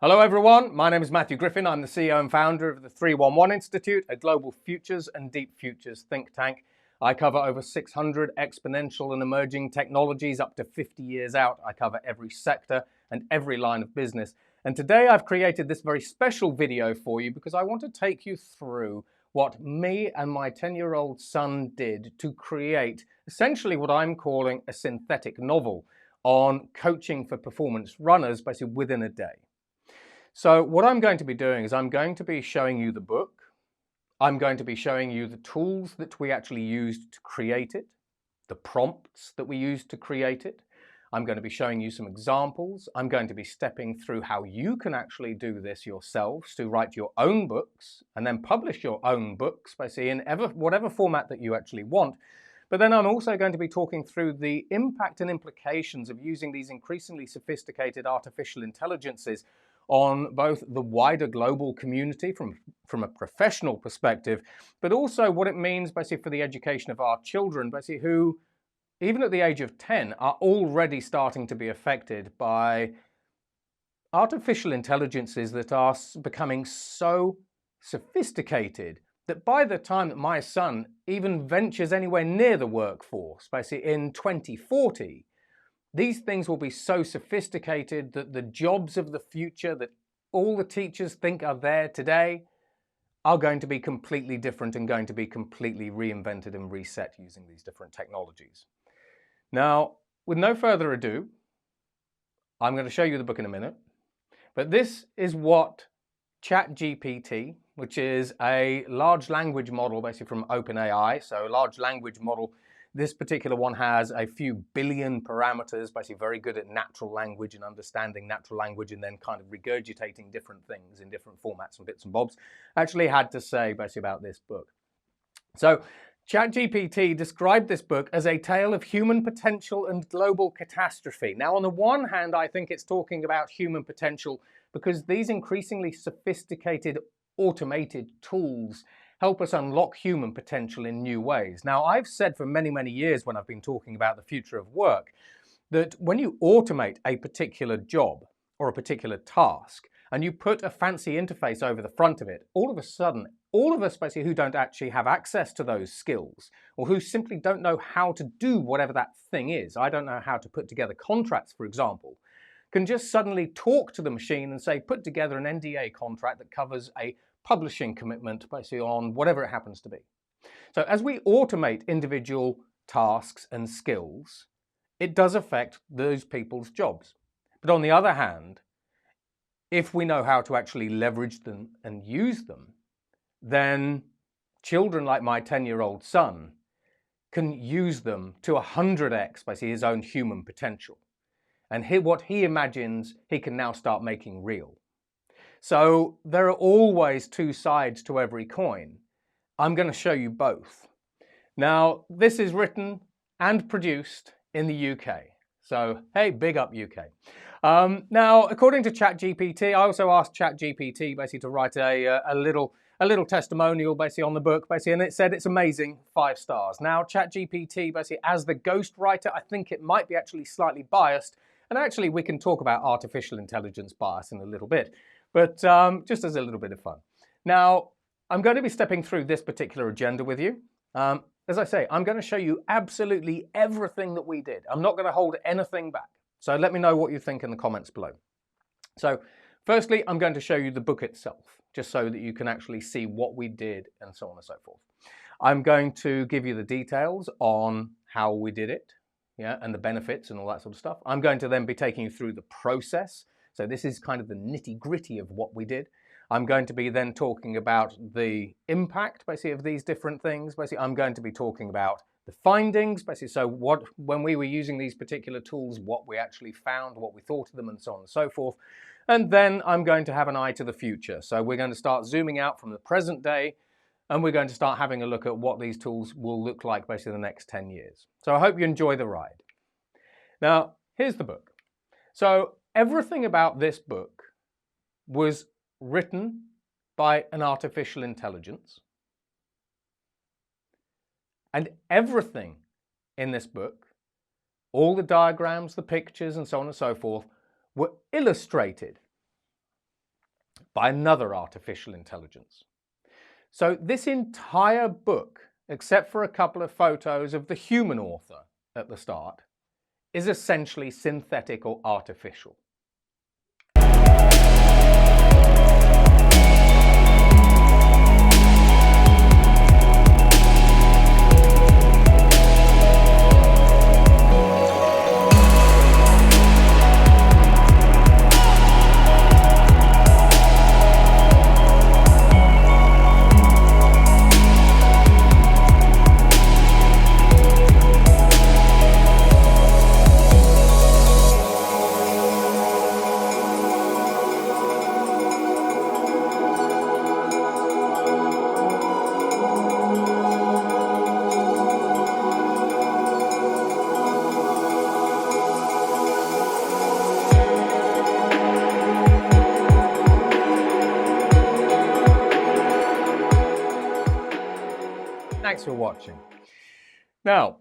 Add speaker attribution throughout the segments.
Speaker 1: Hello everyone, my name is Matthew Griffin. I'm the CEO and founder of the 311 Institute, a global futures and deep futures think tank. I cover over 600 exponential and emerging technologies up to 50 years out. I cover every sector and every line of business. And today I've created this very special video for you because I want to take you through what me and my 10-year-old son did to create essentially what I'm calling a synthetic novel on coaching for performance runners, basically within a day. So what I'm going to be doing is I'm going to be showing you the book. I'm going to be showing you the tools that we actually used to create it, the prompts that we used to create it. I'm going to be showing you some examples. I'm going to be stepping through how you can actually do this yourselves to write your own books and then publish your own books, basically in whatever format that you actually want. But then I'm also going to be talking through the impact and implications of using these increasingly sophisticated artificial intelligences on both the wider global community from a professional perspective, but also what it means basically for the education of our children, basically who, even at the age of 10, are already starting to be affected by artificial intelligences that are becoming so sophisticated that by the time that my son even ventures anywhere near the workforce, basically in 2040, these things will be so sophisticated that the jobs of the future that all the teachers think are there today are going to be completely different and going to be completely reinvented and reset using these different technologies. Now, with no further ado, I'm going to show you the book in a minute, but this is what ChatGPT, which is a large language model basically from OpenAI, so a large language model. This particular one has a few billion parameters, basically very good at natural language and understanding natural language and then kind of regurgitating different things in different formats and bits and bobs. Actually had to say basically about this book. So ChatGPT described this book as a tale of human potential and global catastrophe. Now, on the one hand, I think it's talking about human potential because these increasingly sophisticated automated tools help us unlock human potential in new ways. Now, I've said for many, many years when I've been talking about the future of work, that when you automate a particular job or a particular task, and you put a fancy interface over the front of it, all of a sudden, all of us basically who don't actually have access to those skills, or who simply don't know how to do whatever that thing is, I don't know how to put together contracts, for example, can just suddenly talk to the machine and say, put together an NDA contract that covers a publishing commitment basically on whatever it happens to be. So as we automate individual tasks and skills, it does affect those people's jobs. But on the other hand, if we know how to actually leverage them and use them, then children like my 10-year-old son can use them to 100x basically his own human potential. And what he imagines he can now start making real. So there are always two sides to every coin. I'm going to show you both. Now, this is written and produced in the UK. So, hey, big up UK. Now, according to ChatGPT, I also asked ChatGPT basically to write a little testimonial basically on the book, basically, and it said it's amazing, 5 stars. Now, ChatGPT basically, as the ghostwriter, I think it might be actually slightly biased, and actually we can talk about artificial intelligence bias in a little bit, but just as a little bit of fun. Now, I'm going to be stepping through this particular agenda with you. As I say, I'm going to show you absolutely everything that we did. I'm not going to hold anything back. So let me know what you think in the comments below. So firstly, I'm going to show you the book itself, just so that you can actually see what we did and so on and so forth. I'm going to give you the details on how we did it, and the benefits and all that sort of stuff. I'm going to then be taking you through the process. So this is kind of the nitty-gritty of what we did. I'm going to be then talking about the impact, basically, of these different things. Basically, I'm going to be talking about the findings, basically, so when we were using these particular tools, what we actually found, what we thought of them, and so on and so forth. And then I'm going to have an eye to the future. So we're going to start zooming out from the present day, and we're going to start having a look at what these tools will look like basically the next 10 years. So I hope you enjoy the ride. Now, here's the book. So everything about this book was written by an artificial intelligence. And everything in this book, all the diagrams, the pictures, and so on and so forth, were illustrated by another artificial intelligence. So this entire book, except for a couple of photos of the human author at the start, is essentially synthetic or artificial. Thanks for watching. Now,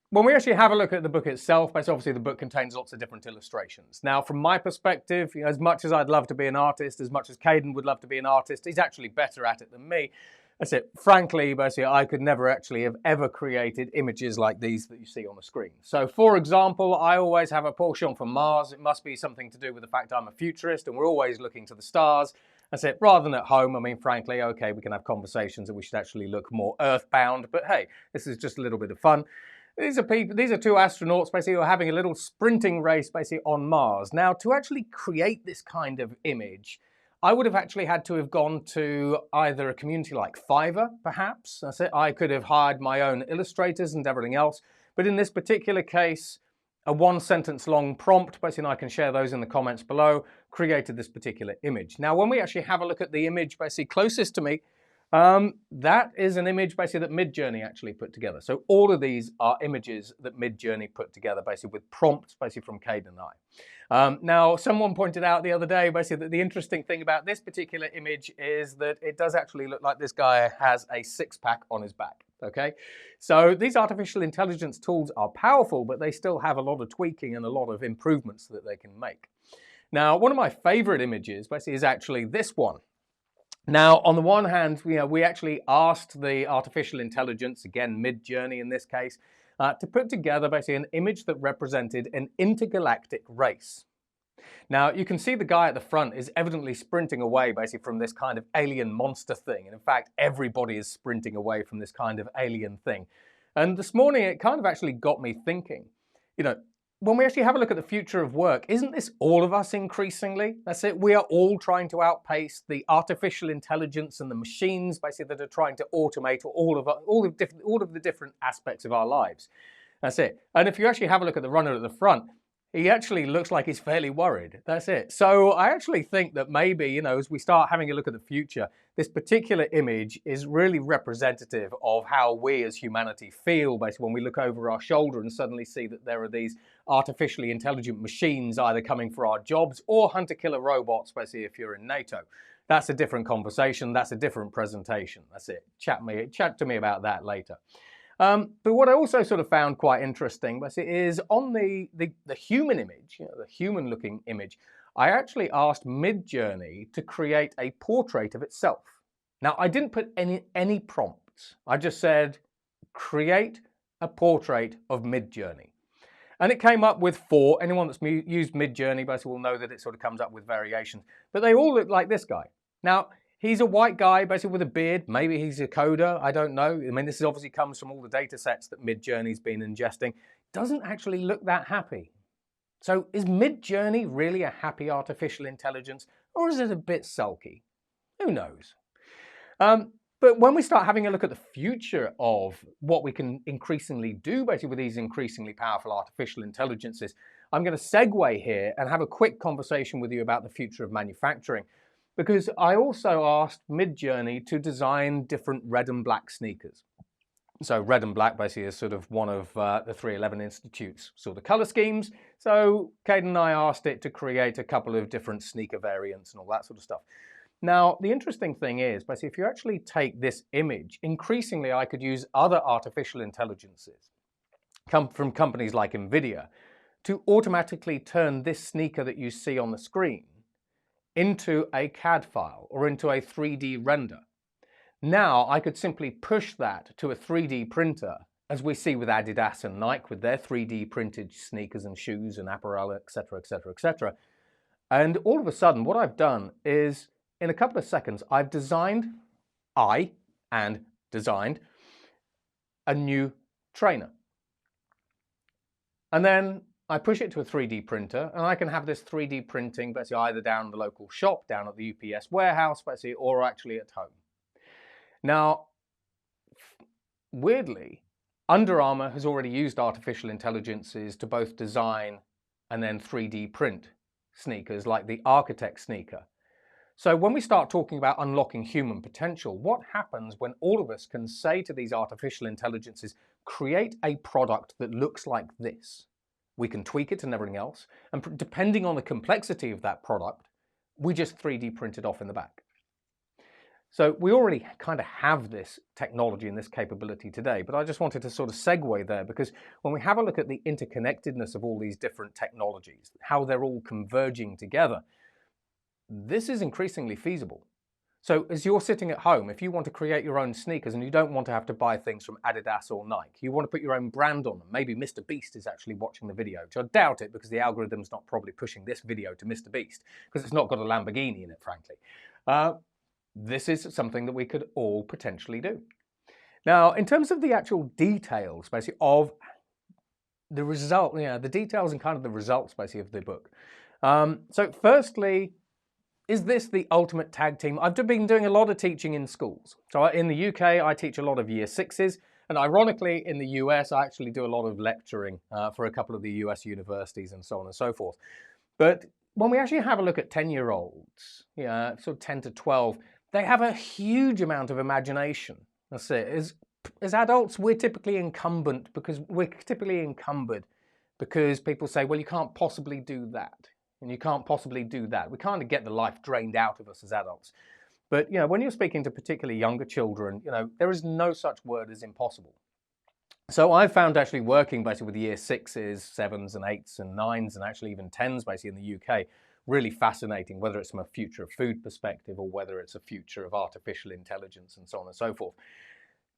Speaker 1: when we actually have a look at the book itself, obviously the book contains lots of different illustrations. Now, from my perspective, as much as I'd love to be an artist, as much as Caden would love to be an artist, he's actually better at it than me. That's it. Frankly, basically, I could never actually have ever created images like these that you see on the screen. So, for example, I always have a penchant for Mars. It must be something to do with the fact I'm a futurist and we're always looking to the stars. That's it. Rather than at home, I mean, frankly, okay, we can have conversations that we should actually look more earthbound, but hey, this is just a little bit of fun. These are two astronauts basically who are having a little sprinting race basically on Mars. Now, to actually create this kind of image, I would have actually had to have gone to either a community like Fiverr, perhaps. That's it. I could have hired my own illustrators and everything else. But in this particular case, a one-sentence long prompt, basically, and I can share those in the comments below, created this particular image. Now, when we actually have a look at the image basically closest to me, that is an image basically that Midjourney actually put together. So all of these are images that Midjourney put together basically with prompts basically from Caden and I. Now, someone pointed out the other day basically that the interesting thing about this particular image is that it does actually look like this guy has a six-pack on his back. Okay, so these artificial intelligence tools are powerful, but they still have a lot of tweaking and a lot of improvements that they can make. Now, one of my favorite images basically is actually this one. Now, on the one hand, we actually asked the artificial intelligence, again, Midjourney in this case, to put together basically an image that represented an intergalactic race. Now, you can see the guy at the front is evidently sprinting away basically from this kind of alien monster thing. And in fact, everybody is sprinting away from this kind of alien thing. And this morning, it kind of actually got me thinking, when we actually have a look at the future of work, isn't this all of us increasingly? That's it. We are all trying to outpace the artificial intelligence and the machines basically that are trying to automate all of the different aspects of our lives. That's it. And if you actually have a look at the runner at the front, he actually looks like he's fairly worried. That's it. So I actually think that maybe, as we start having a look at the future, this particular image is really representative of how we as humanity feel basically when we look over our shoulder and suddenly see that there are these artificially intelligent machines either coming for our jobs or hunter-killer robots, basically if you're in NATO. That's a different conversation. That's a different presentation. That's it. Chat to me about that later. But what I also sort of found quite interesting is on the human image, the human-looking image, I actually asked Midjourney to create a portrait of itself. Now, I didn't put any prompts. I just said, create a portrait of Midjourney. And it came up with 4. Anyone that's used Midjourney basically will know that it sort of comes up with variations. But they all look like this guy. Now, he's a white guy, basically with a beard. Maybe he's a coder. I don't know. I mean, this obviously comes from all the data sets that Midjourney's been ingesting. Doesn't actually look that happy. So is Midjourney really a happy artificial intelligence, or is it a bit sulky? Who knows? But when we start having a look at the future of what we can increasingly do basically with these increasingly powerful artificial intelligences, I'm going to segue here and have a quick conversation with you about the future of manufacturing. Because I also asked Midjourney to design different red and black sneakers. So red and black basically is sort of one of the 311 Institute's sort of color schemes. So Caden and I asked it to create a couple of different sneaker variants and all that sort of stuff. Now, the interesting thing is, basically, if you actually take this image, increasingly I could use other artificial intelligences from companies like NVIDIA to automatically turn this sneaker that you see on the screen into a CAD file or into a 3D render. Now I could simply push that to a 3D printer, as we see with Adidas and Nike with their 3D printed sneakers and shoes and apparel, etc., etc., etc. And all of a sudden, what I've done is, in a couple of seconds, I've designed a new trainer. And then I push it to a 3D printer, and I can have this 3D printing basically either down the local shop, down at the UPS warehouse, basically, or actually at home. Now, weirdly, Under Armour has already used artificial intelligences to both design and then 3D print sneakers like the Architect sneaker. So when we start talking about unlocking human potential, what happens when all of us can say to these artificial intelligences, create a product that looks like this? We can tweak it and everything else, and depending on the complexity of that product, we just 3D print it off in the back. So we already kind of have this technology and this capability today, but I just wanted to sort of segue there, because when we have a look at the interconnectedness of all these different technologies, how they're all converging together, this is increasingly feasible. So as you're sitting at home, if you want to create your own sneakers and you don't want to have to buy things from Adidas or Nike, you want to put your own brand on them. Maybe Mr. Beast is actually watching the video, which I doubt it, because the algorithm's not probably pushing this video to Mr. Beast, because it's not got a Lamborghini in it, frankly. This is something that we could all potentially do. Now, in terms of the actual details, basically, of the result, the details and kind of the results, basically, of the book. So firstly, is this the ultimate tag team? I've been doing a lot of teaching in schools. So in the UK, I teach a lot of year sixes. And ironically, in the US, I actually do a lot of lecturing for a couple of the US universities and so on and so forth. But when we actually have a look at 10-year-olds, sort of 10 to 12, they have a huge amount of imagination. That's it. As adults, we're typically encumbered because people say, well, you can't possibly do that. And you can't possibly do that. We kind of get the life drained out of us as adults. But when you're speaking to particularly younger children, there is no such word as impossible. So I found actually working basically with year 6s, 7s and 8s and 9s and actually even 10s basically in the UK really fascinating, whether it's from a future of food perspective or whether it's a future of artificial intelligence and so on and so forth.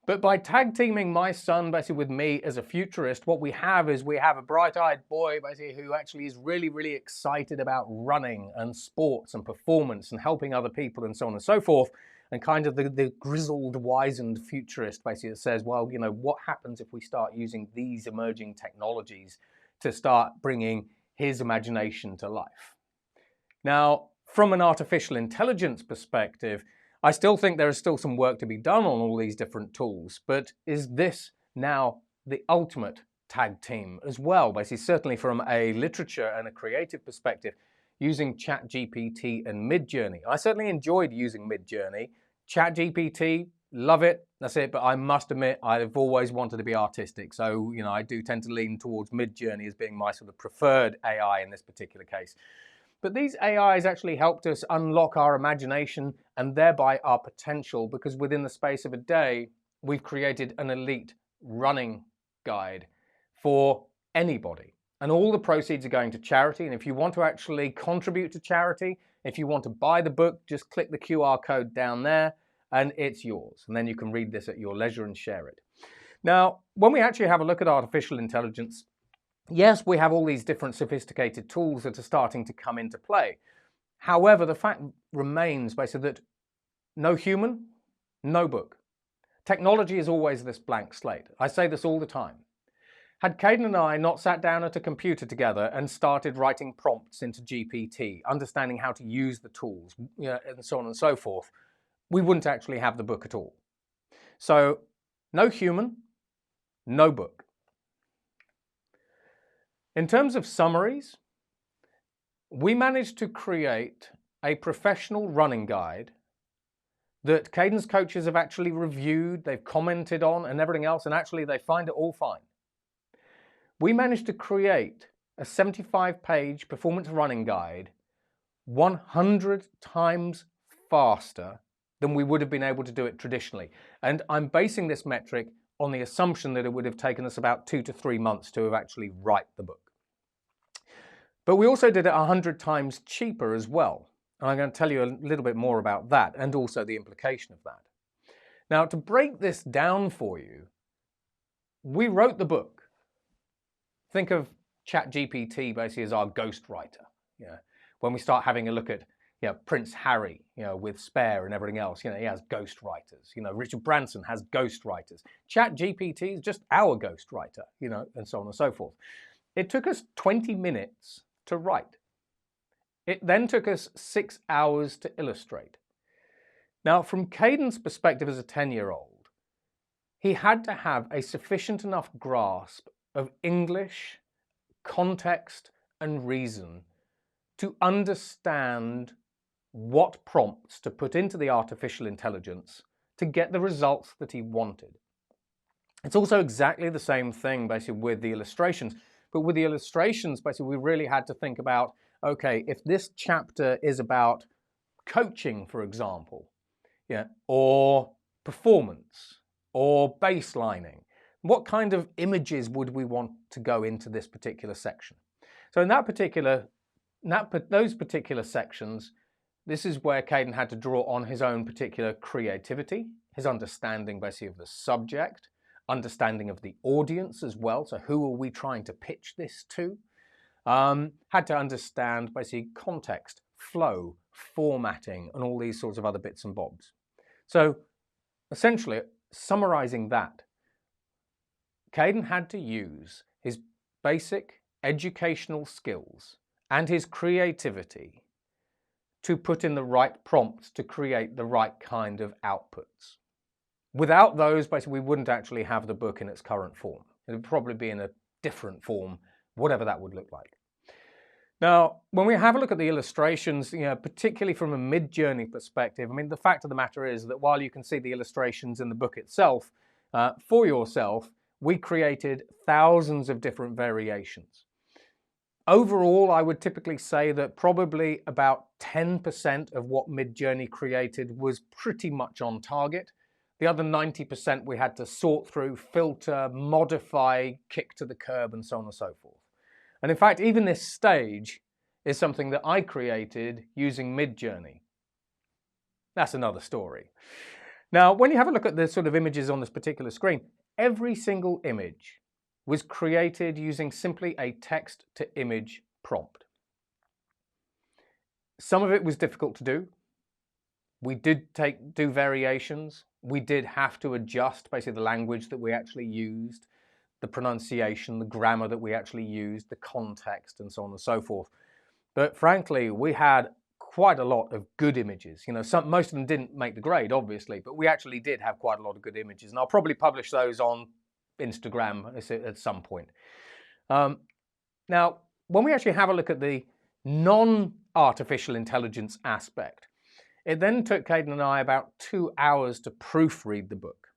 Speaker 1: But by tag teaming my son basically with me as a futurist, what we have is we have a bright-eyed boy basically who actually is really, really excited about running and sports and performance and helping other people and so on and so forth. And kind of the grizzled, wizened futurist basically that says, well, what happens if we start using these emerging technologies to start bringing his imagination to life? Now, from an artificial intelligence perspective, I still think there is still some work to be done on all these different tools, but is this now the ultimate tag team as well? Basically, certainly from a literature and a creative perspective, using ChatGPT and Midjourney. I certainly enjoyed using Midjourney. ChatGPT, love it, that's it, but I must admit, I've always wanted to be artistic, so I do tend to lean towards Midjourney as being my sort of preferred AI in this particular case. But these AIs actually helped us unlock our imagination and thereby our potential, because within the space of a day, we've created an elite running guide for anybody. And all the proceeds are going to charity. And if you want to actually contribute to charity, if you want to buy the book, just click the QR code down there and it's yours. And then you can read this at your leisure and share it. Now, when we actually have a look at artificial intelligence, yes, we have all these different sophisticated tools that are starting to come into play. However, the fact remains basically that no human, no book. Technology is always this blank slate. I say this all the time. Had Caden and I not sat down at a computer together and started writing prompts into GPT, understanding how to use the tools, and so on and so forth, we wouldn't actually have the book at all. So, no human, no book. In terms of summaries, we managed to create a professional running guide that Caden's coaches have actually reviewed, they've commented on and everything else, and actually they find it all fine. We managed to create a 75-page performance running guide 100 times faster than we would have been able to do it traditionally. And I'm basing this metric on the assumption that it would have taken us about 2 to 3 months to have actually write the book. But we also did it 100 times cheaper as well. And I'm going to tell you a little bit more about that and also the implication of that. Now, to break this down for you, we wrote the book. Think of ChatGPT basically as our ghostwriter. When we start having a look at Prince Harry, with Spare and everything else, he has ghostwriters. Richard Branson has ghostwriters. ChatGPT is just our ghostwriter, and so on and so forth. It took us 20 minutes to write. It then took us 6 hours to illustrate. Now, from Caden's perspective as a 10-year-old, he had to have a sufficient enough grasp of English, context, and reason to understand what prompts to put into the artificial intelligence to get the results that he wanted. It's also exactly the same thing basically with the illustrations. But with the illustrations, basically, we really had to think about, okay, if this chapter is about coaching, for example, or performance, or baselining, what kind of images would we want to go into this particular section? So in those particular sections, this is where Caden had to draw on his own particular creativity, his understanding basically of the subject, understanding of the audience as well. So who are we trying to pitch this to? Had to understand basically context, flow, formatting, and all these sorts of other bits and bobs. So essentially, summarizing that, Caden had to use his basic educational skills and his creativity to put in the right prompts to create the right kind of outputs. Without those, basically, we wouldn't actually have the book in its current form. It would probably be in a different form, whatever that would look like. Now, when we have a look at the illustrations, particularly from a Midjourney perspective, I mean, the fact of the matter is that while you can see the illustrations in the book itself, for yourself, we created thousands of different variations. Overall, I would typically say that probably about 10% of what Midjourney created was pretty much on target. The other 90% we had to sort through, filter, modify, kick to the curb, and so on and so forth. And in fact, even this stage is something that I created using Midjourney. That's another story. Now, when you have a look at the sort of images on this particular screen, every single image was created using simply a text-to-image prompt. Some of it was difficult to do. We did do variations. We did have to adjust basically the language that we actually used, the pronunciation, the grammar that we actually used, the context, and so on and so forth. But frankly, we had quite a lot of good images. Most of them didn't make the grade, obviously, but we actually did have quite a lot of good images. And I'll probably publish those on Instagram at some point. Now, when we actually have a look at the non-artificial intelligence aspect, it then took Caden and I about 2 hours to proofread the book,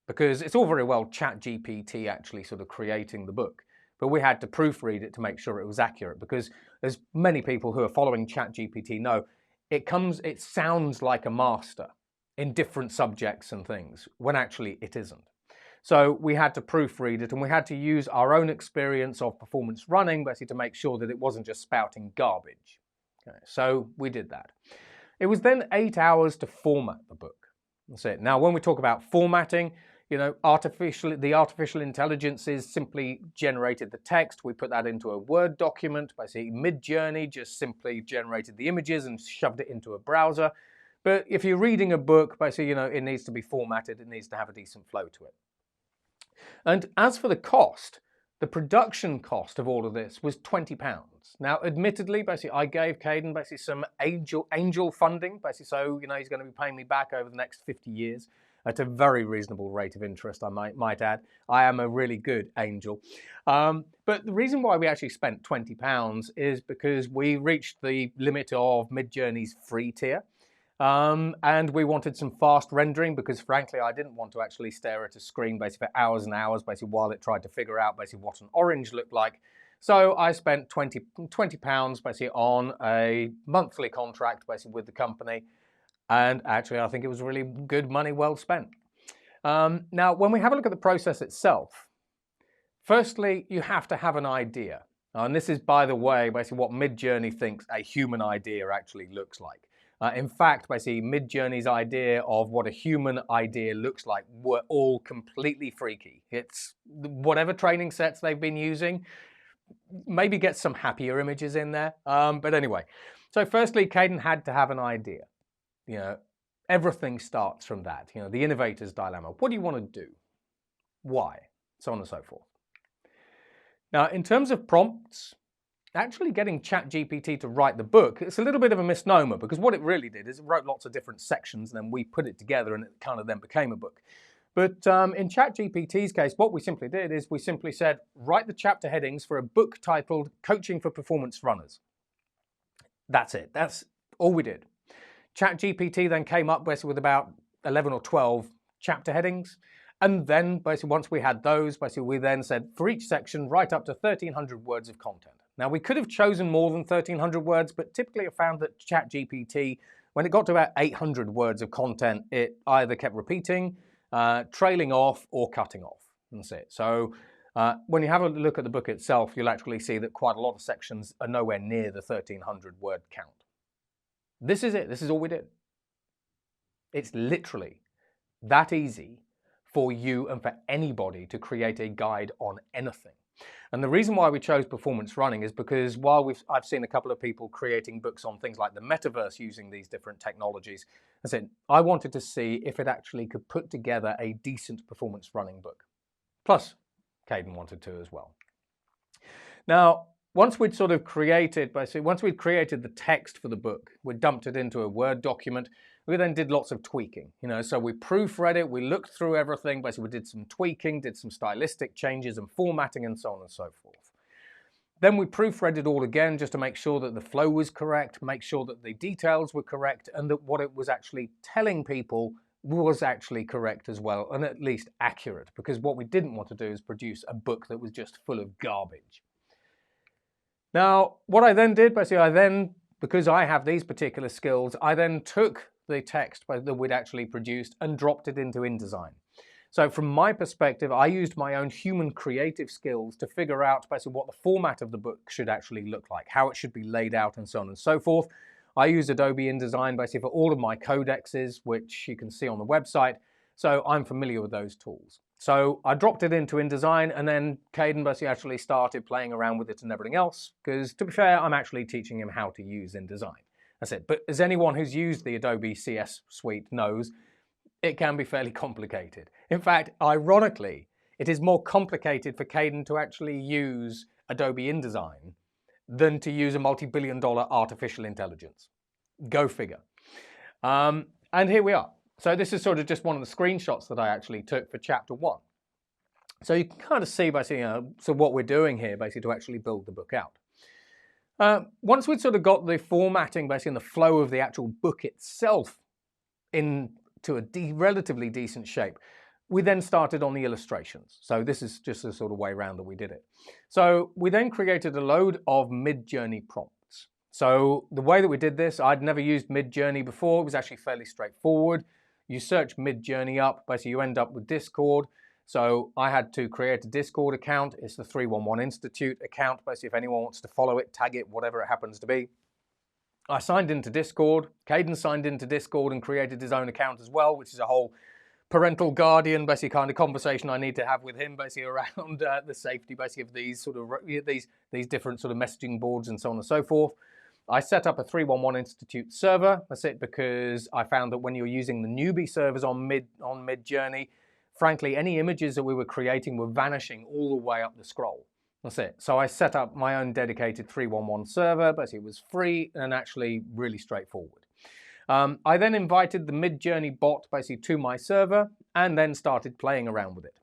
Speaker 1: because it's all very well ChatGPT actually sort of creating the book, but we had to proofread it to make sure it was accurate, because as many people who are following ChatGPT know, it sounds like a master in different subjects and things, when actually it isn't. So we had to proofread it, and we had to use our own experience of performance running basically to make sure that it wasn't just spouting garbage. Okay, so we did that. It was then 8 hours to format the book. That's it. Now, when we talk about formatting, the artificial intelligences simply generated the text. We put that into a Word document. Basically, Midjourney just simply generated the images and shoved it into a browser. But if you're reading a book, basically, it needs to be formatted. It needs to have a decent flow to it. And as for the cost, the production cost of all of this was £20. Now, admittedly, basically, I gave Caden basically some angel funding, basically, so he's going to be paying me back over the next 50 years at a very reasonable rate of interest, I might add. I am a really good angel. But the reason why we actually spent £20 is because we reached the limit of Midjourney's free tier. And we wanted some fast rendering because, frankly, I didn't want to actually stare at a screen basically for hours and hours basically while it tried to figure out basically what an orange looked like. So I spent £20 basically on a monthly contract basically with the company. And actually, I think it was really good money well spent. Now, when we have a look at the process itself, firstly, you have to have an idea. And this is, by the way, basically what Midjourney thinks a human idea actually looks like. In fact, basically, Midjourney's idea of what a human idea looks like were all completely freaky. It's whatever training sets they've been using, maybe get some happier images in there. But anyway, so firstly, Caden had to have an idea. You know, everything starts from that. You know, the innovator's dilemma. What do you want to do? Why? So on and so forth. Now, in terms of prompts, actually getting ChatGPT to write the book, it's a little bit of a misnomer, because what it really did is it wrote lots of different sections and then we put it together and it kind of then became a book. But in ChatGPT's case, what we simply did is we simply said, write the chapter headings for a book titled Coaching for Performance Runners. That's it. That's all we did. ChatGPT then came up with about 11 or 12 chapter headings. And then basically once we had those, basically we then said for each section, write up to 1,300 words of content. Now we could have chosen more than 1,300 words, but typically I found that ChatGPT, when it got to about 800 words of content, it either kept repeating, trailing off, or cutting off. That's it. So when you have a look at the book itself, you'll actually see that quite a lot of sections are nowhere near the 1,300 word count. This is it. This is all we did. It's literally that easy for you and for anybody to create a guide on anything. And the reason why we chose performance running is because while I've seen a couple of people creating books on things like the metaverse using these different technologies, I wanted to see if it actually could put together a decent performance running book. Plus, Caden wanted to as well. Now, once we'd sort of created, basically, once we'd created the text for the book, we dumped it into a Word document. We then did lots of tweaking, so we proofread it, we looked through everything, basically we did some tweaking, did some stylistic changes and formatting and so on and so forth. Then we proofread it all again just to make sure that the flow was correct, make sure that the details were correct, and that what it was actually telling people was actually correct as well, and at least accurate, because what we didn't want to do is produce a book that was just full of garbage. Now, what I then did, basically, because I have these particular skills, I then took the text that we'd actually produced and dropped it into InDesign. So from my perspective, I used my own human creative skills to figure out basically what the format of the book should actually look like, how it should be laid out and so on and so forth. I use Adobe InDesign basically for all of my codexes, which you can see on the website. So I'm familiar with those tools. So I dropped it into InDesign, and then Caden basically actually started playing around with it and everything else, because to be fair, I'm actually teaching him how to use InDesign. That's it. But as anyone who's used the Adobe CS suite knows, it can be fairly complicated. In fact, ironically, it is more complicated for Caden to actually use Adobe InDesign than to use a multi-billion-dollar artificial intelligence. Go figure. And here we are. So this is sort of just one of the screenshots that I actually took for chapter 1. So you can kind of see basically, so what we're doing here basically to actually build the book out. Once we'd sort of got the formatting basically and the flow of the actual book itself into a relatively decent shape, we then started on the illustrations. So this is just the sort of way around that we did it. So we then created a load of Midjourney prompts. So the way that we did this, I'd never used Midjourney before. It was actually fairly straightforward. You search Midjourney up, basically you end up with Discord. So I had to create a Discord account. It's the 311 Institute account. Basically, if anyone wants to follow it, tag it, whatever it happens to be. I signed into Discord. Caden signed into Discord and created his own account as well, which is a whole parental guardian, basically kind of conversation I need to have with him, basically around the safety, basically of these sort of these different sort of messaging boards and so on and so forth. I set up a 311 Institute server. That's it, because I found that when you're using the newbie servers on Midjourney, frankly, any images that we were creating were vanishing all the way up the scroll. That's it. So I set up my own dedicated 311 server, but it was free and actually really straightforward. I then invited the Midjourney bot basically to my server and then started playing around with it.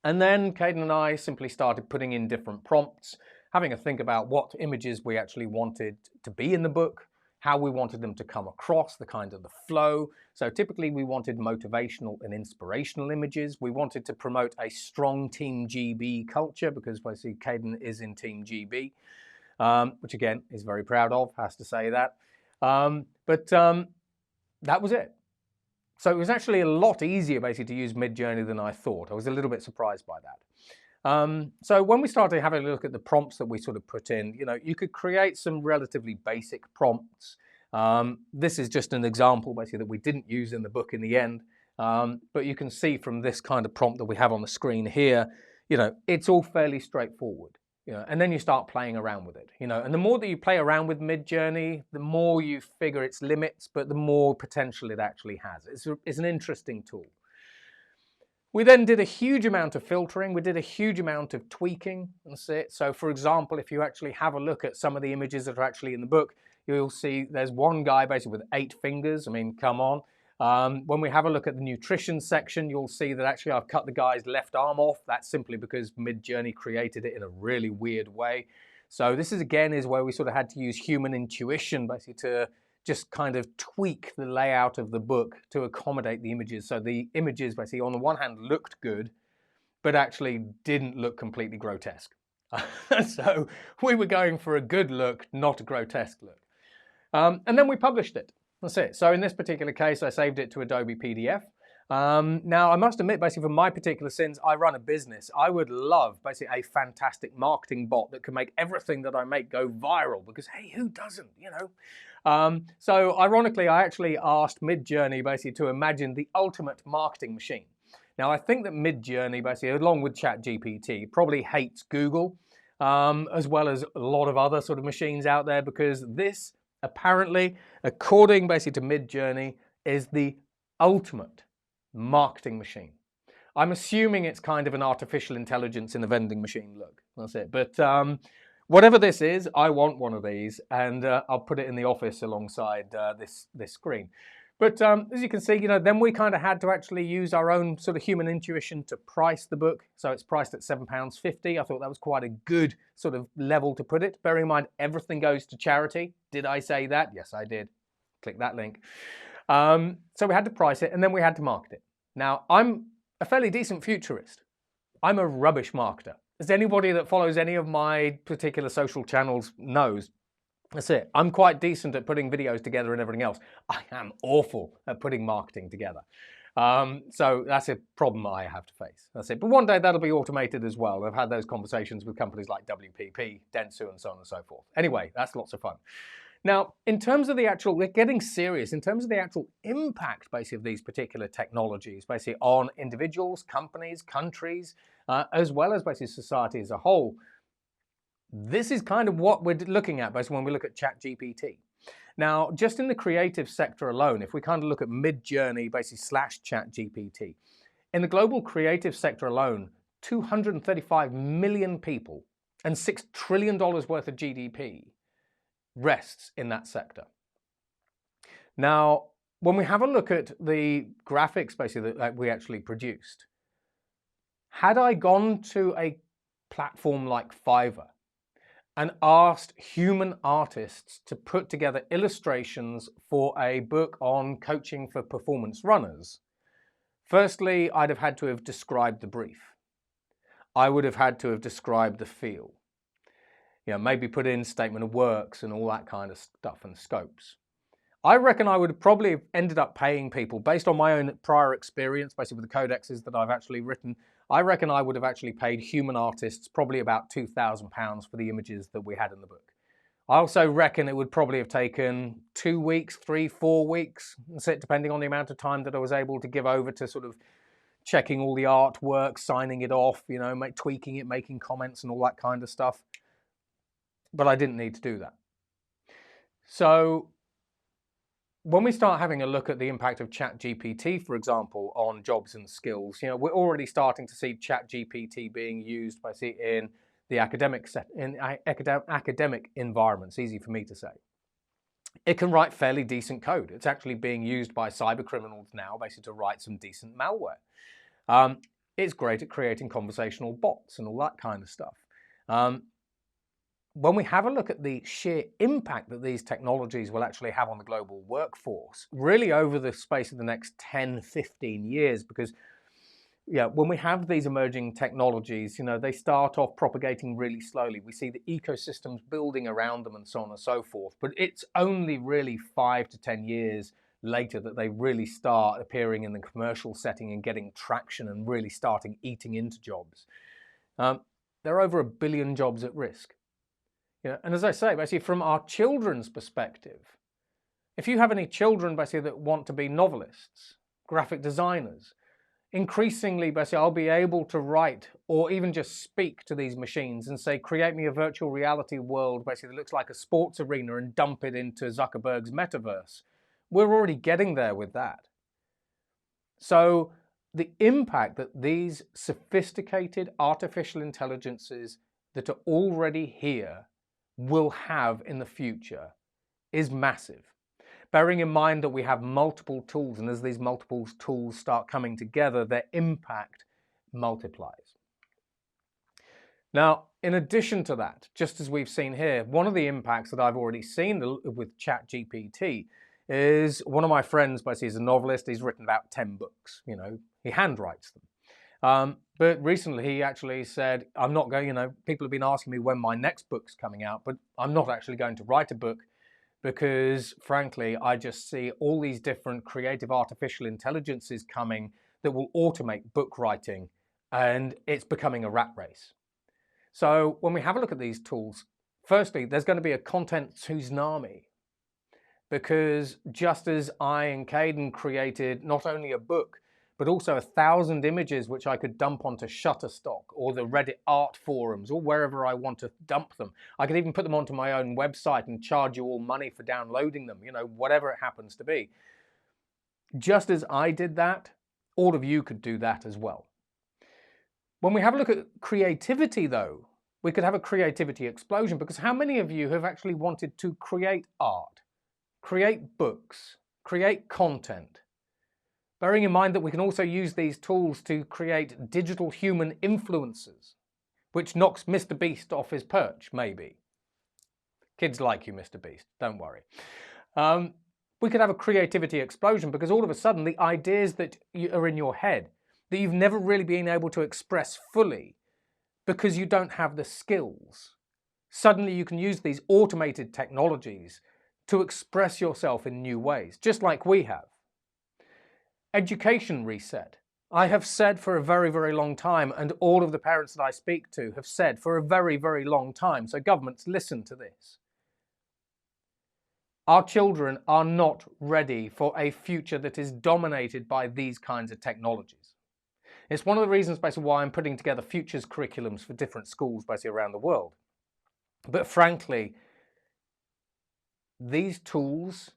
Speaker 1: And then Caden and I simply started putting in different prompts, having a think about what images we actually wanted to be in the book, how we wanted them to come across, the kind of the flow. So typically we wanted motivational and inspirational images. We wanted to promote a strong Team GB culture, because basically Caden is in Team GB, which again is very proud of, has to say that. But that was it. So it was actually a lot easier basically to use Midjourney than I thought. I was a little bit surprised by that. So when we started having a look at the prompts that we sort of put in, you could create some relatively basic prompts. This is just an example, basically, that we didn't use in the book in the end. But you can see from this kind of prompt that we have on the screen here, it's all fairly straightforward. And then you start playing around with it, and the more that you play around with Midjourney, the more you figure its limits, but the more potential it actually has. It's an interesting tool. We then did a huge amount of filtering. We did a huge amount of tweaking. That's it. So for example, if you actually have a look at some of the images that are actually in the book, you'll see there's one guy basically with 8 fingers. I mean, come on. When we have a look at the nutrition section, you'll see that actually I've cut the guy's left arm off. That's simply because Midjourney created it in a really weird way. So this is where we sort of had to use human intuition basically to just kind of tweak the layout of the book to accommodate the images. So the images basically on the one hand looked good, but actually didn't look completely grotesque. So we were going for a good look, not a grotesque look. And then we published it. That's it. So in this particular case, I saved it to Adobe PDF. Now, I must admit, basically, for my particular sins, I run a business. I would love, basically, a fantastic marketing bot that can make everything that I make go viral because, hey, who doesn't, So ironically, I actually asked Midjourney, basically, to imagine the ultimate marketing machine. Now, I think that Midjourney, basically, along with ChatGPT, probably hates Google, as well as a lot of other sort of machines out there, because this, apparently, according basically to Midjourney, is the ultimate marketing machine. I'm assuming it's kind of an artificial intelligence in a vending machine look. That's it. But whatever this is, I want one of these, and I'll put it in the office alongside this screen. But as you can see, then we kind of had to actually use our own sort of human intuition to price the book. So it's priced at £7.50. I thought that was quite a good sort of level to put it. Bearing in mind, everything goes to charity. Did I say that? Yes, I did. Click that link. So we had to price it, and then we had to market it. Now, I'm a fairly decent futurist. I'm a rubbish marketer. As anybody that follows any of my particular social channels knows, that's it. I'm quite decent at putting videos together and everything else. I am awful at putting marketing together. So that's a problem I have to face. That's it. But one day that'll be automated as well. I've had those conversations with companies like WPP, Dentsu, and so on and so forth. Anyway, that's lots of fun. Now, in terms of the actual, we're getting serious, in terms of the actual impact, basically, of these particular technologies, basically, on individuals, companies, countries, as well as basically society as a whole. This is kind of what we're looking at basically when we look at ChatGPT. Now, just in the creative sector alone, if we kind of look at Midjourney, basically /ChatGPT, in the global creative sector alone, 235 million people and $6 trillion worth of GDP rests in that sector. Now, when we have a look at the graphics basically that we actually produced, had I gone to a platform like Fiverr and asked human artists to put together illustrations for a book on coaching for performance runners, firstly, I'd have had to have described the brief. I would have had to have described the feel. Maybe put in statement of works and all that kind of stuff and scopes. I reckon I would have probably ended up paying people based on my own prior experience, basically with the codexes that I've actually written. I reckon I would have actually paid human artists probably about £2,000 for the images that we had in the book. I also reckon it would probably have taken 2 weeks, 3, 4 weeks, depending on the amount of time that I was able to give over to sort of checking all the artwork, signing it off, tweaking it, making comments and all that kind of stuff. But I didn't need to do that. So when we start having a look at the impact of ChatGPT, for example, on jobs and skills, we're already starting to see ChatGPT being used in the academic environments. Easy for me to say. It can write fairly decent code. It's actually being used by cyber criminals now, basically to write some decent malware. It's great at creating conversational bots and all that kind of stuff. When we have a look at the sheer impact that these technologies will actually have on the global workforce, really over the space of the next 10, 15 years, because when we have these emerging technologies, they start off propagating really slowly. We see the ecosystems building around them and so on and so forth. But it's only really 5 to 10 years later that they really start appearing in the commercial setting and getting traction and really starting eating into jobs. There are over 1 billion jobs at risk. And as I say, basically from our children's perspective, If you have any children, basically, that want to be novelists, graphic designers, increasingly, basically, I'll be able to write or even just speak to these machines and say, create me a virtual reality world, basically, that looks like a sports arena, and dump it into Zuckerberg's metaverse. We're already getting there with that. So the impact that these sophisticated artificial intelligences that are already here will have in the future is massive. Bearing in mind that we have multiple tools, and as these multiple tools start coming together, their impact multiplies. Now, in addition to that, just as we've seen here, one of the impacts that I've already seen with ChatGPT is one of my friends, basically, he's a novelist, he's written about 10 books, he handwrites them. But recently he actually said, I'm not going, people have been asking me when my next book's coming out, but I'm not actually going to write a book because, frankly, I just see all these different creative artificial intelligences coming that will automate book writing, and it's becoming a rat race. So when we have a look at these tools, firstly, there's going to be a content tsunami, because just as I and Caden created not only a book, but also 1,000 images which I could dump onto Shutterstock or the Reddit art forums or wherever I want to dump them. I could even put them onto my own website and charge you all money for downloading them, whatever it happens to be. Just as I did that, all of you could do that as well. When we have a look at creativity, though, we could have a creativity explosion, because how many of you have actually wanted to create art, create books, create content? Bearing in mind that we can also use these tools to create digital human influencers, which knocks Mr. Beast off his perch, maybe. Kids like you, Mr. Beast, don't worry. We could have a creativity explosion, because all of a sudden the ideas that are in your head that you've never really been able to express fully because you don't have the skills, suddenly you can use these automated technologies to express yourself in new ways, just like we have. Education reset. I have said for a very, very long time, and all of the parents that I speak to have said for a very, very long time, so governments, listen to this. Our children are not ready for a future that is dominated by these kinds of technologies. It's one of the reasons basically why I'm putting together futures curriculums for different schools basically around the world. But frankly, these tools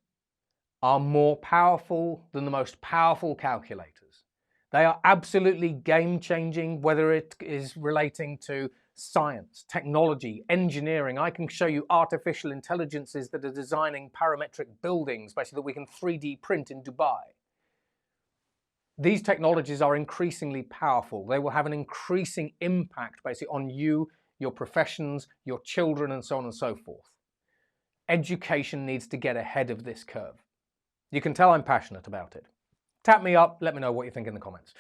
Speaker 1: are more powerful than the most powerful calculators. They are absolutely game-changing, whether it is relating to science, technology, engineering. I can show you artificial intelligences that are designing parametric buildings, basically, that we can 3D print in Dubai. These technologies are increasingly powerful. They will have an increasing impact, basically, on you, your professions, your children, and so on and so forth. Education needs to get ahead of this curve. You can tell I'm passionate about it. Tap me up, let me know what you think in the comments.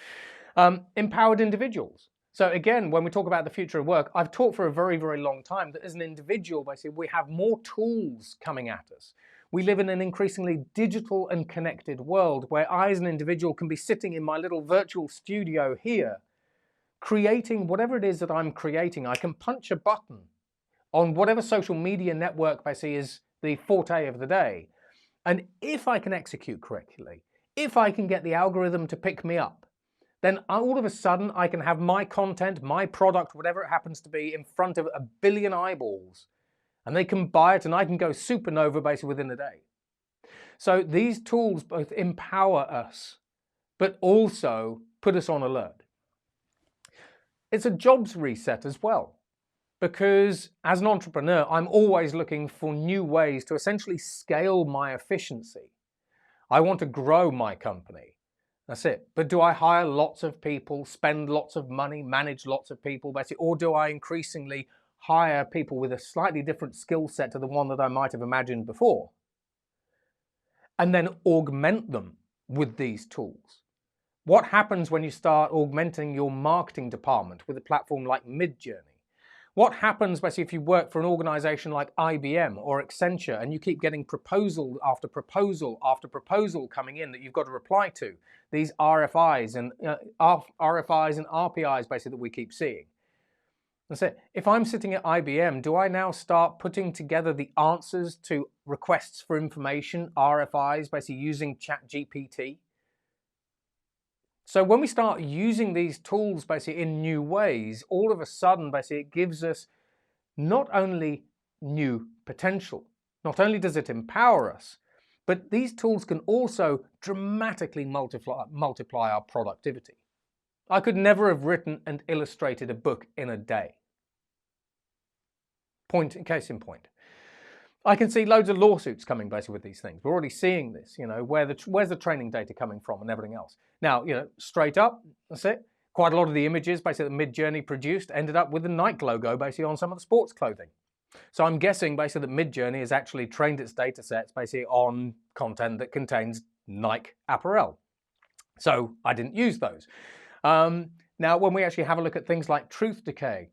Speaker 1: Empowered individuals. So again, when we talk about the future of work, I've talked for a very, very long time that as an individual, basically, we have more tools coming at us. We live in an increasingly digital and connected world where I as an individual can be sitting in my little virtual studio here, creating whatever it is that I'm creating. I can punch a button on whatever social media network basically is the forte of the day. And if I can execute correctly, if I can get the algorithm to pick me up, then all of a sudden I can have my content, my product, whatever it happens to be, in front of 1 billion eyeballs. And they can buy it and I can go supernova basically within a day. So these tools both empower us, but also put us on alert. It's a jobs reset as well. Because as an entrepreneur, I'm always looking for new ways to essentially scale my efficiency. I want to grow my company. That's it. But do I hire lots of people, spend lots of money, manage lots of people, basically, or do I increasingly hire people with a slightly different skill set to the one that I might have imagined before? And then augment them with these tools. What happens when you start augmenting your marketing department with a platform like Midjourney? What happens basically if you work for an organization like IBM or Accenture and you keep getting proposal after proposal after proposal coming in that you've got to reply to? These RFIs and RPIs basically that we keep seeing. That's it. If I'm sitting at IBM, do I now start putting together the answers to requests for information, RFIs, basically using ChatGPT? So when we start using these tools basically in new ways, all of a sudden basically it gives us not only new potential, not only does it empower us, but these tools can also dramatically multiply our productivity. I could never have written and illustrated a book in a day. Case in point. I can see loads of lawsuits coming basically with these things. We're already seeing this, where's the training data coming from and everything else. Now, straight up, that's it. Quite a lot of the images basically that Midjourney produced ended up with the Nike logo basically on some of the sports clothing. So I'm guessing basically that Midjourney has actually trained its data sets basically on content that contains Nike apparel. So I didn't use those. Now, when we actually have a look at things like truth decay,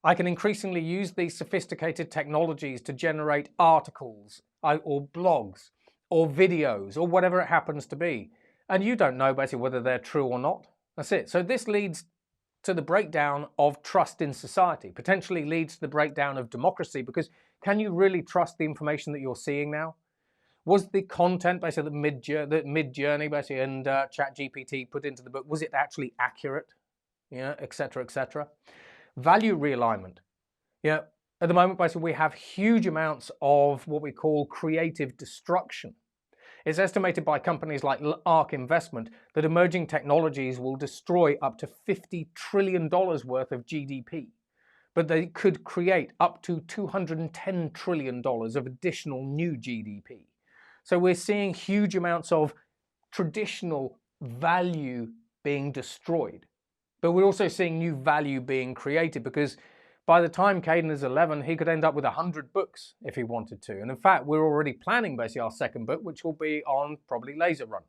Speaker 1: I can increasingly use these sophisticated technologies to generate articles or blogs or videos or whatever it happens to be. And you don't know basically whether they're true or not. That's it. So this leads to the breakdown of trust in society, potentially leads to the breakdown of democracy, because can you really trust the information that you're seeing now? Was the content basically that Midjourney basically and ChatGPT put into the book, was it actually accurate? Et cetera, et cetera. Value realignment. At the moment, basically, we have huge amounts of what we call creative destruction. It's estimated by companies like ARK Investment that emerging technologies will destroy up to $50 trillion worth of GDP, but they could create up to $210 trillion of additional new GDP. So we're seeing huge amounts of traditional value being destroyed. But we're also seeing new value being created, because by the time Caden is 11, he could end up with 100 books if he wanted to. And in fact, we're already planning basically our second book, which will be on probably laser run.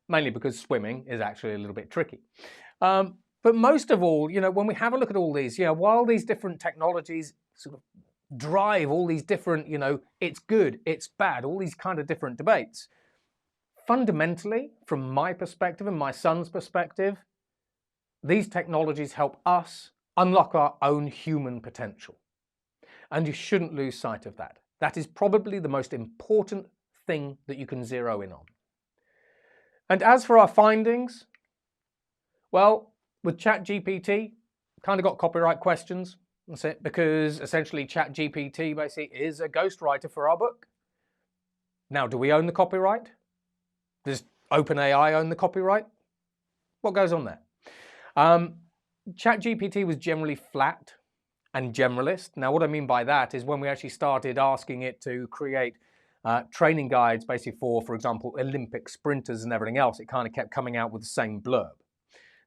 Speaker 1: Mainly because swimming is actually a little bit tricky. But most of all, when we have a look at all these, while these different technologies sort of drive all these different, it's good, it's bad, all these kind of different debates, fundamentally, from my perspective and my son's perspective, these technologies help us unlock our own human potential. And you shouldn't lose sight of that. That is probably the most important thing that you can zero in on. And as for our findings, well, with ChatGPT, kind of got copyright questions. That's it, because essentially ChatGPT basically is a ghostwriter for our book. Now, do we own the copyright? Does OpenAI own the copyright? What goes on there? ChatGPT was generally flat and generalist. Now, what I mean by that is when we actually started asking it to create training guides basically for example, Olympic sprinters and everything else, it kind of kept coming out with the same blurb.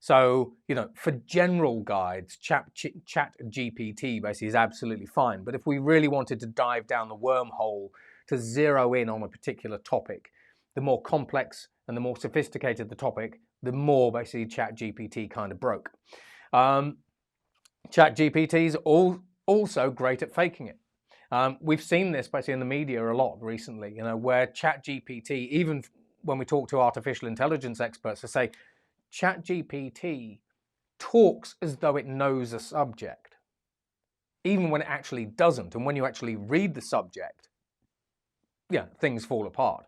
Speaker 1: So, for general guides, ChatGPT basically is absolutely fine. But if we really wanted to dive down the wormhole to zero in on a particular topic, the more complex and the more sophisticated the topic, the more basically ChatGPT kind of broke. ChatGPT is also great at faking it. We've seen this basically in the media a lot recently, where ChatGPT, even when we talk to artificial intelligence experts, they say ChatGPT talks as though it knows a subject, even when it actually doesn't. And when you actually read the subject, things fall apart.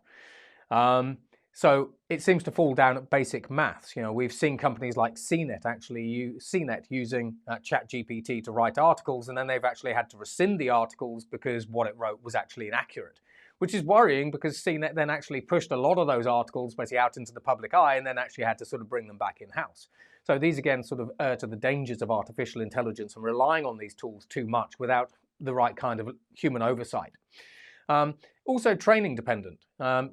Speaker 1: So it seems to fall down at basic maths. We've seen companies like CNET actually use CNET using ChatGPT to write articles, and then they've actually had to rescind the articles because what it wrote was actually inaccurate, which is worrying because CNET then actually pushed a lot of those articles basically out into the public eye and then actually had to sort of bring them back in-house. So these again sort of err to the dangers of artificial intelligence and relying on these tools too much without the right kind of human oversight. Also training dependent.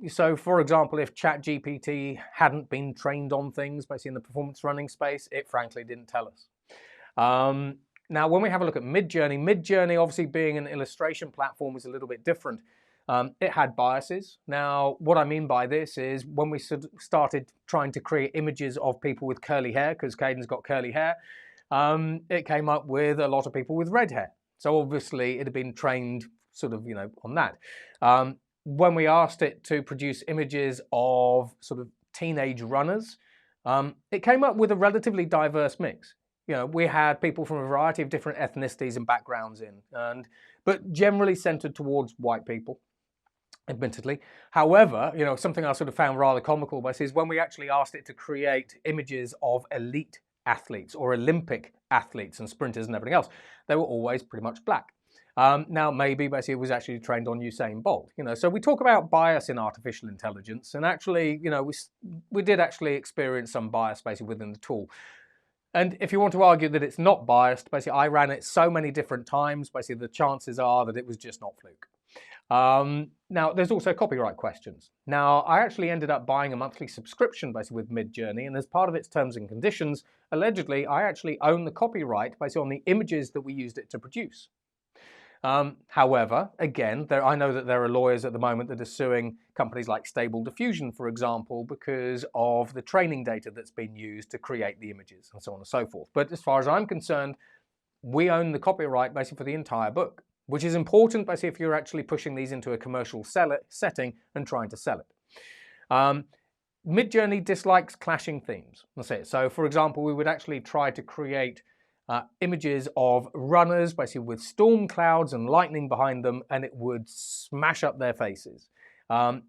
Speaker 1: So for example, if ChatGPT hadn't been trained on things basically in the performance running space, it frankly didn't tell us. Now, when we have a look at Midjourney obviously being an illustration platform is a little bit different. It had biases. Now, what I mean by this is when we started trying to create images of people with curly hair, because Caden's got curly hair, it came up with a lot of people with red hair. So obviously it had been trained sort of, on that. When we asked it to produce images of sort of teenage runners, it came up with a relatively diverse mix. we had people from a variety of different ethnicities and backgrounds in, but generally centered towards white people, admittedly. However, something I sort of found rather comical is when we actually asked it to create images of elite athletes or Olympic athletes and sprinters and everything else, they were always pretty much black. Now, maybe basically it was actually trained on Usain Bolt. So we talk about bias in artificial intelligence, and actually, we did actually experience some bias basically within the tool. And if you want to argue that it's not biased, basically I ran it so many different times, basically the chances are that it was just not fluke. Now, there's also copyright questions. Now, I actually ended up buying a monthly subscription basically with Midjourney, and as part of its terms and conditions, allegedly, I actually own the copyright basically on the images that we used it to produce. However, again, I know that there are lawyers at the moment that are suing companies like Stable Diffusion, for example, because of the training data that's been used to create the images and so on and so forth. But as far as I'm concerned, we own the copyright basically for the entire book, which is important basically if you're actually pushing these into a commercial setting and trying to sell it. Midjourney dislikes clashing themes. That's it. So, for example, we would actually try to create images of runners, basically with storm clouds and lightning behind them, and it would smash up their faces.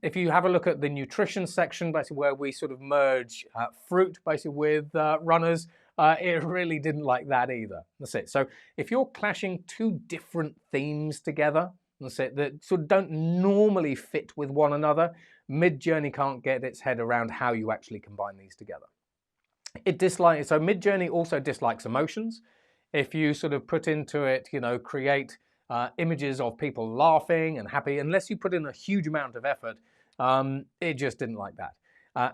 Speaker 1: If you have a look at the nutrition section, basically where we sort of merge fruit, basically with runners, it really didn't like that either. That's it. So if you're clashing two different themes together, that's it, that sort of don't normally fit with one another, Midjourney can't get its head around how you actually combine these together. So Midjourney also dislikes emotions. If you sort of put into it, create images of people laughing and happy, unless you put in a huge amount of effort, it just didn't like that.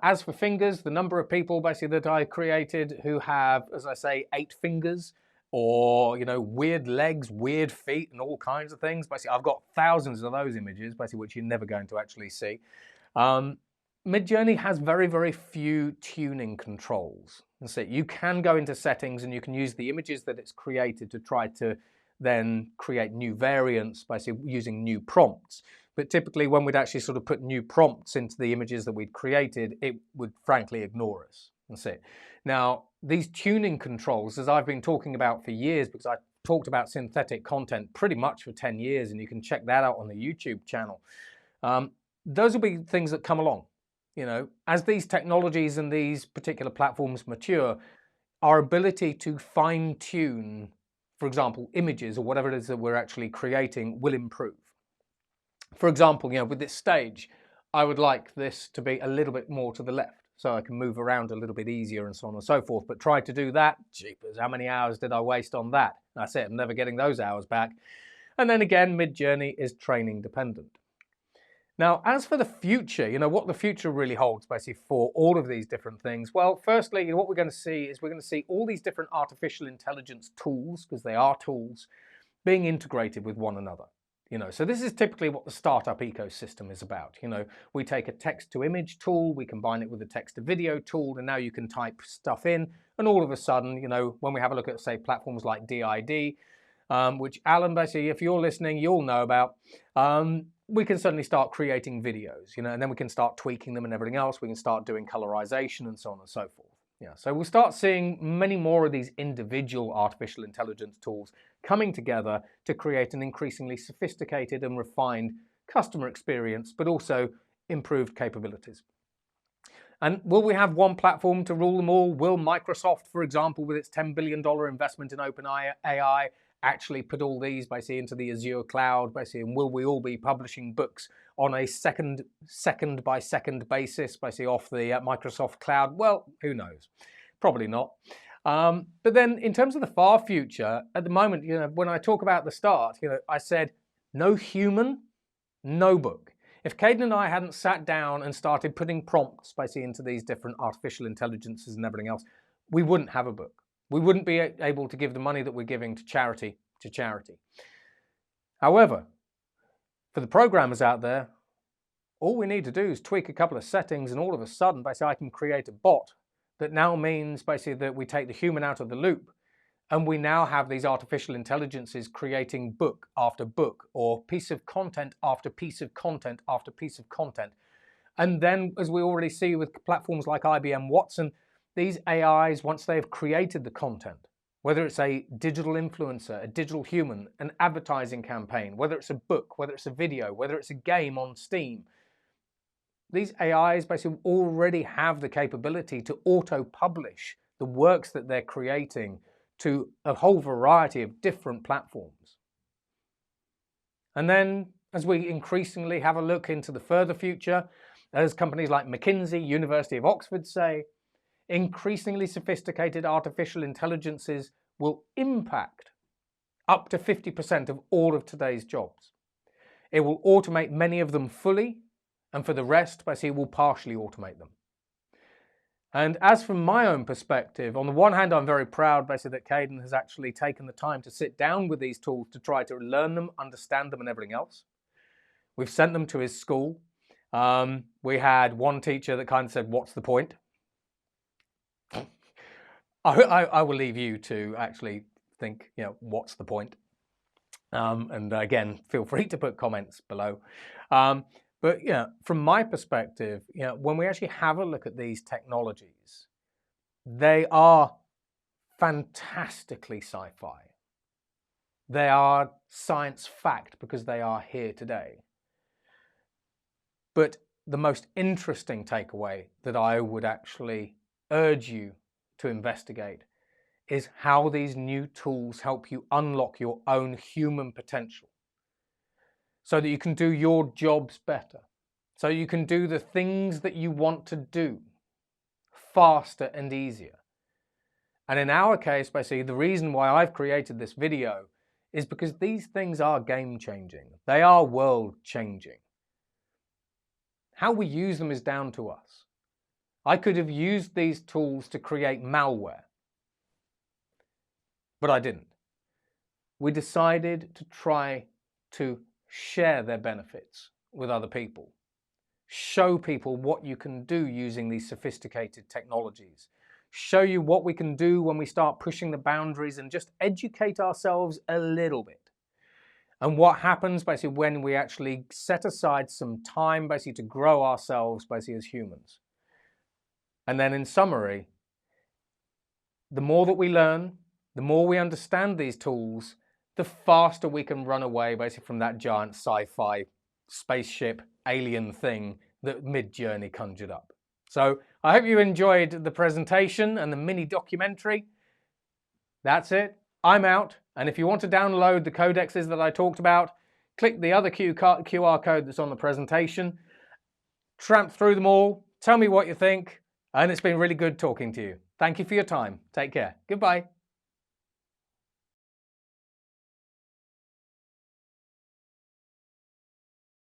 Speaker 1: As for fingers, the number of people basically that I created who have, as I say, 8 fingers or, weird legs, weird feet and all kinds of things. Basically, I've got thousands of those images, basically, which you're never going to actually see. Midjourney has very, very few tuning controls. That's it. You can go into settings and you can use the images that it's created to try to then create new variants by using new prompts. But typically when we'd actually sort of put new prompts into the images that we'd created, it would frankly ignore us. That's it. Now, these tuning controls, as I've been talking about for years, because I talked about synthetic content pretty much for 10 years, and you can check that out on the YouTube channel. Those will be things that come along. As these technologies and these particular platforms mature, our ability to fine-tune, for example, images or whatever it is that we're actually creating will improve. For example, with this stage, I would like this to be a little bit more to the left so I can move around a little bit easier and so on and so forth. But try to do that, jeepers, how many hours did I waste on that? That's it, I'm never getting those hours back. And then again, Midjourney is training dependent. Now, as for the future, what the future really holds basically for all of these different things. Well, firstly, what we're going to see is we're going to see all these different artificial intelligence tools, because they are tools, being integrated with one another. So this is typically what the startup ecosystem is about. We take a text to image tool, we combine it with a text to video tool, and now you can type stuff in. And all of a sudden, when we have a look at, say, platforms like DID, which Alan, basically, if you're listening, you'll know about, we can suddenly start creating videos, and then we can start tweaking them and everything else. We can start doing colorization and so on and so forth. So we'll start seeing many more of these individual artificial intelligence tools coming together to create an increasingly sophisticated and refined customer experience, but also improved capabilities. And will we have one platform to rule them all? Will Microsoft, for example, with its $10 billion investment in OpenAI, actually put all these basically into the Azure cloud, basically, and will we all be publishing books on a second by second basis, basically off the Microsoft cloud? Well, who knows? Probably not. But then in terms of the far future, at the moment, when I talk about the start, I said no human, no book. If Caden and I hadn't sat down and started putting prompts basically into these different artificial intelligences and everything else, we wouldn't have a book. We wouldn't be able to give the money that we're giving to charity. However, for the programmers out there, all we need to do is tweak a couple of settings and all of a sudden, basically, I can create a bot that now means basically that we take the human out of the loop, and we now have these artificial intelligences creating book after book or piece of content after piece of content after piece of content. And then, as we already see with platforms like IBM Watson, these AIs, once they've created the content, whether it's a digital influencer, a digital human, an advertising campaign, whether it's a book, whether it's a video, whether it's a game on Steam. These AIs basically already have the capability to auto-publish the works that they're creating to a whole variety of different platforms. And then as we increasingly have a look into the further future, as companies like McKinsey, University of Oxford say, increasingly sophisticated artificial intelligences will impact up to 50% of all of today's jobs. It will automate many of them fully, and for the rest, basically, it will partially automate them. And as from my own perspective, on the one hand, I'm very proud basically that Caden has actually taken the time to sit down with these tools to try to learn them, understand them, and everything else. We've sent them to his school. We had one teacher that kind of said, "What's the point?" I will leave you to actually think, what's the point? And again, feel free to put comments below. But from my perspective, when we actually have a look at these technologies, they are fantastically sci-fi. They are science fact because they are here today. But the most interesting takeaway that I would actually urge you to investigate is how these new tools help you unlock your own human potential so that you can do your jobs better, so you can do the things that you want to do faster and easier. And in our case, basically, the reason why I've created this video is because these things are game-changing. They are world-changing. How we use them is down to us. I could have used these tools to create malware, but I didn't. We decided to try to share their benefits with other people, show people what you can do using these sophisticated technologies, show you what we can do when we start pushing the boundaries and just educate ourselves a little bit. And what happens basically when we actually set aside some time basically to grow ourselves basically as humans. And then in summary, the more that we learn, the more we understand these tools, the faster we can run away basically from that giant sci-fi spaceship alien thing that Midjourney conjured up. So I hope you enjoyed the presentation and the mini documentary. That's it. I'm out. And if you want to download the codexes that I talked about, click the other QR code that's on the presentation, tramp through them all, tell me what you think, and it's been really good talking to you. Thank you for your time. Take care. Goodbye.